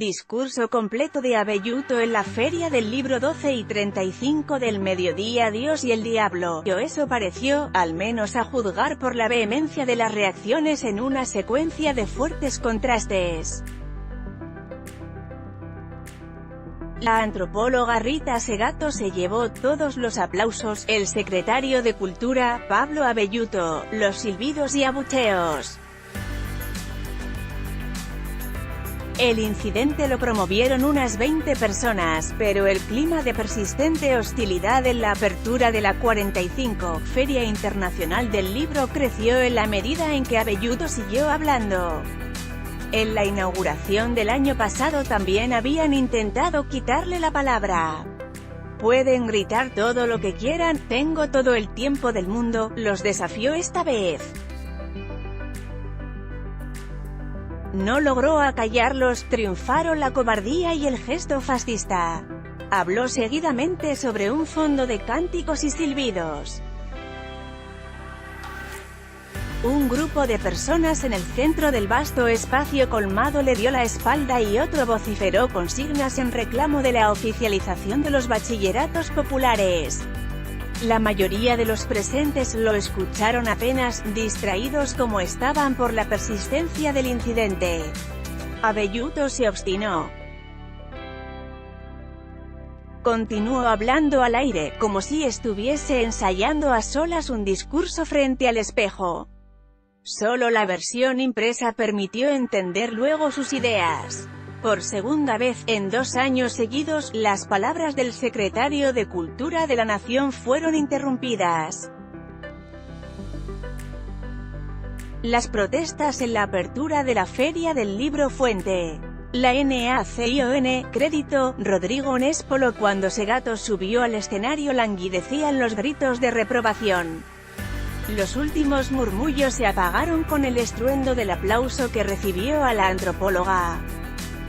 Discurso completo de Abelluto en la Feria del Libro 12:35 del mediodía. Dios y el diablo. Eso pareció, al menos a juzgar por la vehemencia de las reacciones en una secuencia de fuertes contrastes. La antropóloga Rita Segato se llevó todos los aplausos, el secretario de Cultura, Pablo Abelluto, los silbidos y abucheos. El incidente lo promovieron unas 20 personas, pero el clima de persistente hostilidad en la apertura de la 45 Feria Internacional del Libro creció en la medida en que Abelluto siguió hablando. En la inauguración del año pasado también habían intentado quitarle la palabra. Pueden gritar todo lo que quieran, tengo todo el tiempo del mundo, los desafió esta vez. No logró acallarlos, triunfaron la cobardía y el gesto fascista. Habló seguidamente sobre un fondo de cánticos y silbidos. Un grupo de personas en el centro del vasto espacio colmado le dio la espalda y otro vociferó consignas en reclamo de la oficialización de los bachilleratos populares. La mayoría de los presentes lo escucharon apenas, distraídos como estaban por la persistencia del incidente. Abelluto se obstinó. Continuó hablando al aire, como si estuviese ensayando a solas un discurso frente al espejo. Solo la versión impresa permitió entender luego sus ideas. Por segunda vez, en 2 años seguidos, las palabras del secretario de Cultura de la Nación fueron interrumpidas. Las protestas en la apertura de la Feria del Libro. Fuente: la NACION. Crédito: Rodrigo Nespolo. Cuando Segato subió al escenario languidecían los gritos de reprobación. Los últimos murmullos se apagaron con el estruendo del aplauso que recibió a la antropóloga.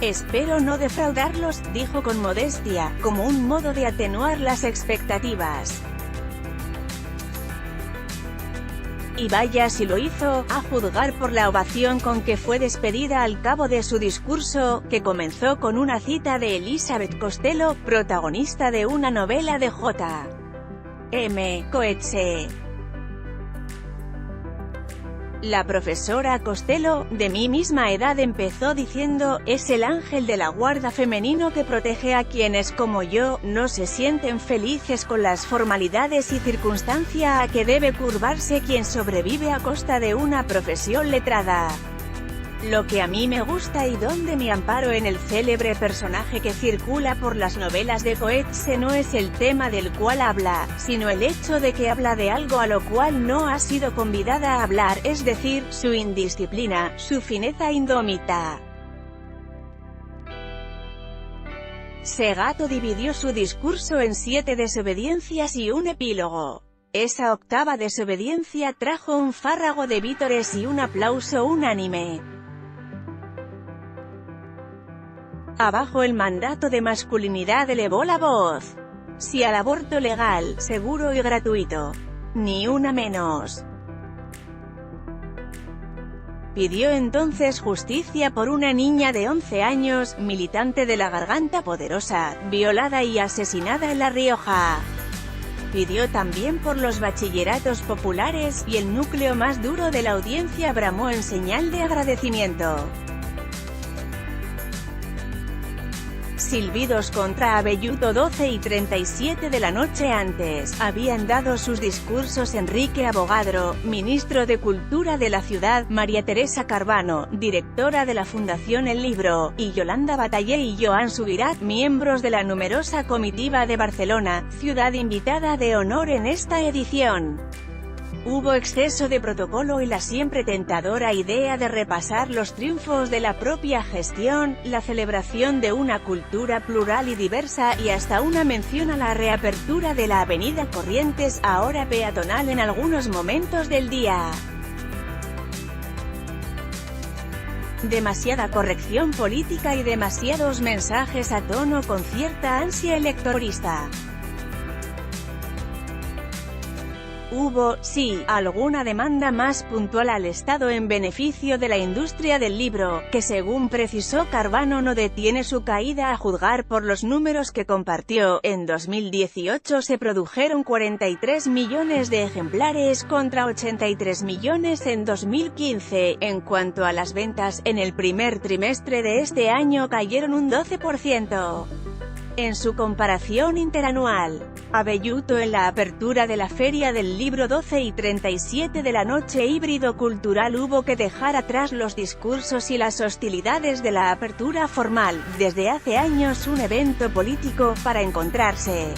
«Espero no defraudarlos», dijo con modestia, como un modo de atenuar las expectativas. Y vaya si lo hizo, a juzgar por la ovación con que fue despedida al cabo de su discurso, que comenzó con una cita de Elizabeth Costello, protagonista de una novela de J. M. Coetzee. La profesora Costello, de mi misma edad, empezó diciendo, «Es el ángel de la guarda femenino que protege a quienes como yo, no se sienten felices con las formalidades y circunstancia a que debe curvarse quien sobrevive a costa de una profesión letrada». Lo que a mí me gusta y donde me amparo en el célebre personaje que circula por las novelas de Coetzee no es el tema del cual habla, sino el hecho de que habla de algo a lo cual no ha sido convidada a hablar, es decir, su indisciplina, su fineza indómita. Segato dividió su discurso en 7 desobediencias y un epílogo. Esa octava desobediencia trajo un fárrago de vítores y un aplauso unánime. Abajo el mandato de masculinidad, elevó la voz. Sí al aborto legal, seguro y gratuito. Ni una menos. Pidió entonces justicia por una niña de 11 años, militante de la Garganta Poderosa, violada y asesinada en La Rioja. Pidió también por los bachilleratos populares, y el núcleo más duro de la audiencia bramó en señal de agradecimiento. Silbidos contra Abelluto. 12:37 de la noche. Antes, habían dado sus discursos Enrique Abogadro, ministro de Cultura de la ciudad, María Teresa Carvano, directora de la Fundación El Libro, y Yolanda Batallé y Joan Subirat, miembros de la numerosa comitiva de Barcelona, ciudad invitada de honor en esta edición. Hubo exceso de protocolo y la siempre tentadora idea de repasar los triunfos de la propia gestión, la celebración de una cultura plural y diversa, y hasta una mención a la reapertura de la avenida Corrientes, ahora peatonal en algunos momentos del día. Demasiada corrección política y demasiados mensajes a tono con cierta ansia electorista. Hubo, sí, alguna demanda más puntual al Estado en beneficio de la industria del libro, que según precisó Carvano no detiene su caída a juzgar por los números que compartió. En 2018 se produjeron 43 millones de ejemplares contra 83 millones en 2015. En cuanto a las ventas, en el primer trimestre de este año cayeron un 12%. En su comparación interanual, Abelluto en la apertura de la Feria del Libro 12:37 de la noche híbrido cultural hubo que dejar atrás los discursos y las hostilidades de la apertura formal, desde hace años un evento político, para encontrarse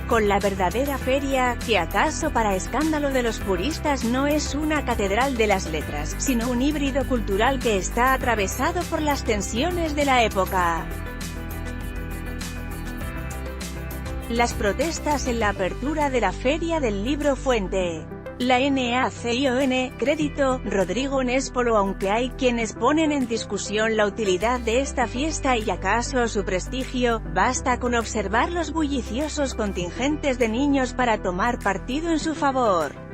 con la verdadera feria, que acaso para escándalo de los puristas no es una catedral de las letras, sino un híbrido cultural que está atravesado por las tensiones de la época. Las protestas en la apertura de la Feria del Libro. Fuente: la NACION. Crédito: Rodrigo Nespolo. Aunque hay quienes ponen en discusión la utilidad de esta fiesta y acaso su prestigio, basta con observar los bulliciosos contingentes de niños para tomar partido en su favor.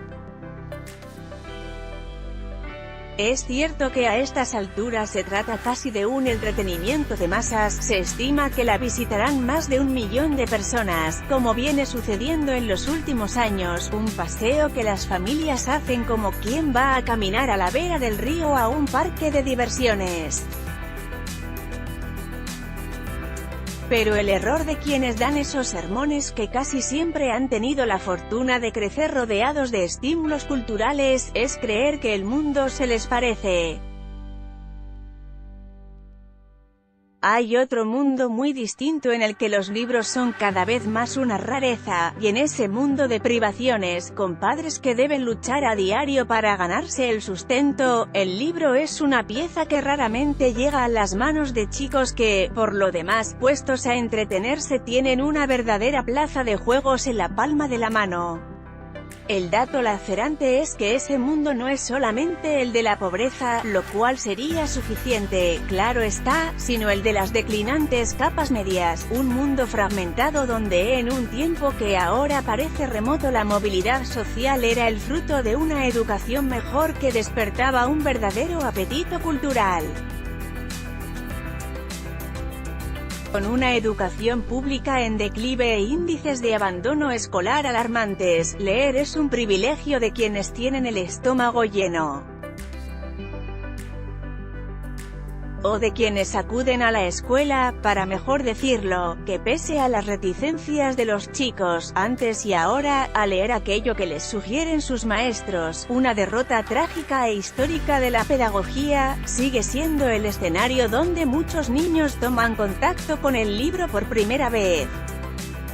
Es cierto que a estas alturas se trata casi de un entretenimiento de masas. Se estima que la visitarán más de 1 millón de personas, como viene sucediendo en los últimos años, un paseo que las familias hacen como quien va a caminar a la vera del río o a un parque de diversiones. Pero el error de quienes dan esos sermones, que casi siempre han tenido la fortuna de crecer rodeados de estímulos culturales, es creer que el mundo se les parece. Hay otro mundo muy distinto en el que los libros son cada vez más una rareza, y en ese mundo de privaciones, con padres que deben luchar a diario para ganarse el sustento, el libro es una pieza que raramente llega a las manos de chicos que, por lo demás, puestos a entretenerse, tienen una verdadera plaza de juegos en la palma de la mano. El dato lacerante es que ese mundo no es solamente el de la pobreza, lo cual sería suficiente, claro está, sino el de las declinantes capas medias, un mundo fragmentado donde en un tiempo que ahora parece remoto la movilidad social era el fruto de una educación mejor que despertaba un verdadero apetito cultural. Con una educación pública en declive e índices de abandono escolar alarmantes, leer es un privilegio de quienes tienen el estómago lleno. O de quienes acuden a la escuela, para mejor decirlo, que pese a las reticencias de los chicos, antes y ahora, a leer aquello que les sugieren sus maestros, una derrota trágica e histórica de la pedagogía, sigue siendo el escenario donde muchos niños toman contacto con el libro por primera vez.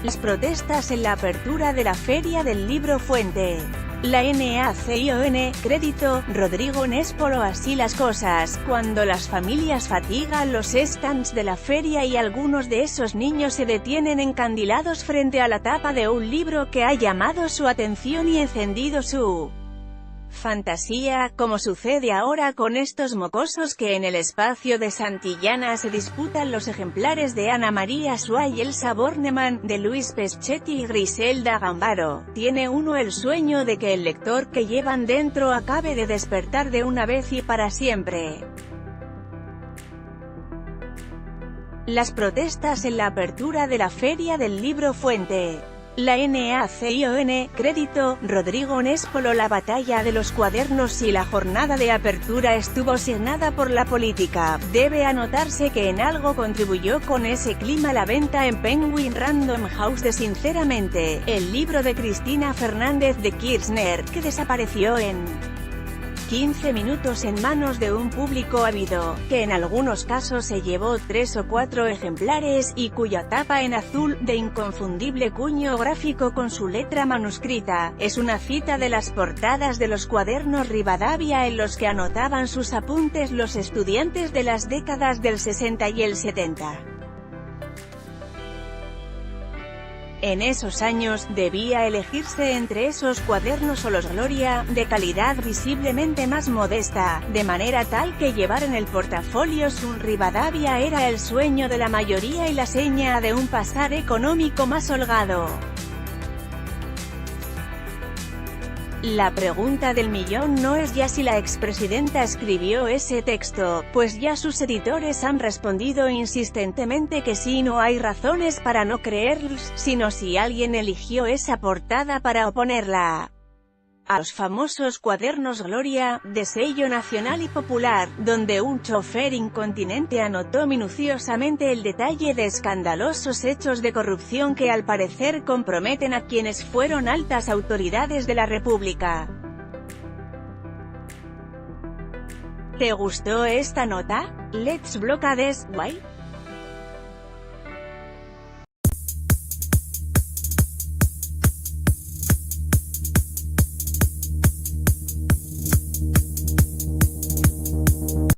Las protestas en la apertura de la Feria del Libro. Fuente: la NACION. Crédito: Rodrigo Nespolo. Así las cosas, cuando las familias fatigan los stands de la feria y algunos de esos niños se detienen encandilados frente a la tapa de un libro que ha llamado su atención y encendido su fantasía, como sucede ahora con estos mocosos que en el espacio de Santillana se disputan los ejemplares de Ana María Suárez y Elsa Bornemann, de Luis Peschetti y Griselda Gambaro. Tiene uno el sueño de que el lector que llevan dentro acabe de despertar de una vez y para siempre. Las protestas en la apertura de la Feria del Libro. Fuente: la NACION. Crédito: Rodrigo Nespolo. La batalla de los cuadernos y la jornada de apertura estuvo signada por la política. Debe anotarse que en algo contribuyó con ese clima la venta en Penguin Random House de Sinceramente, el libro de Cristina Fernández de Kirchner, que desapareció en 15 minutos en manos de un público ávido, que en algunos casos se llevó 3 o 4 ejemplares, y cuya tapa en azul, de inconfundible cuño gráfico con su letra manuscrita, es una cita de las portadas de los cuadernos Rivadavia en los que anotaban sus apuntes los estudiantes de las décadas del 60 y el 70. En esos años, debía elegirse entre esos cuadernos o los Gloria, de calidad visiblemente más modesta, de manera tal que llevar en el portafolio un Rivadavia era el sueño de la mayoría y la seña de un pasar económico más holgado. La pregunta del millón no es ya si la expresidenta escribió ese texto, pues ya sus editores han respondido insistentemente que sí, no hay razones para no creerlos, sino si alguien eligió esa portada para oponerla a los famosos cuadernos Gloria, de sello nacional y popular, donde un chofer incontinente anotó minuciosamente el detalle de escandalosos hechos de corrupción que al parecer comprometen a quienes fueron altas autoridades de la República. ¿Te gustó esta nota? Let's block this, why?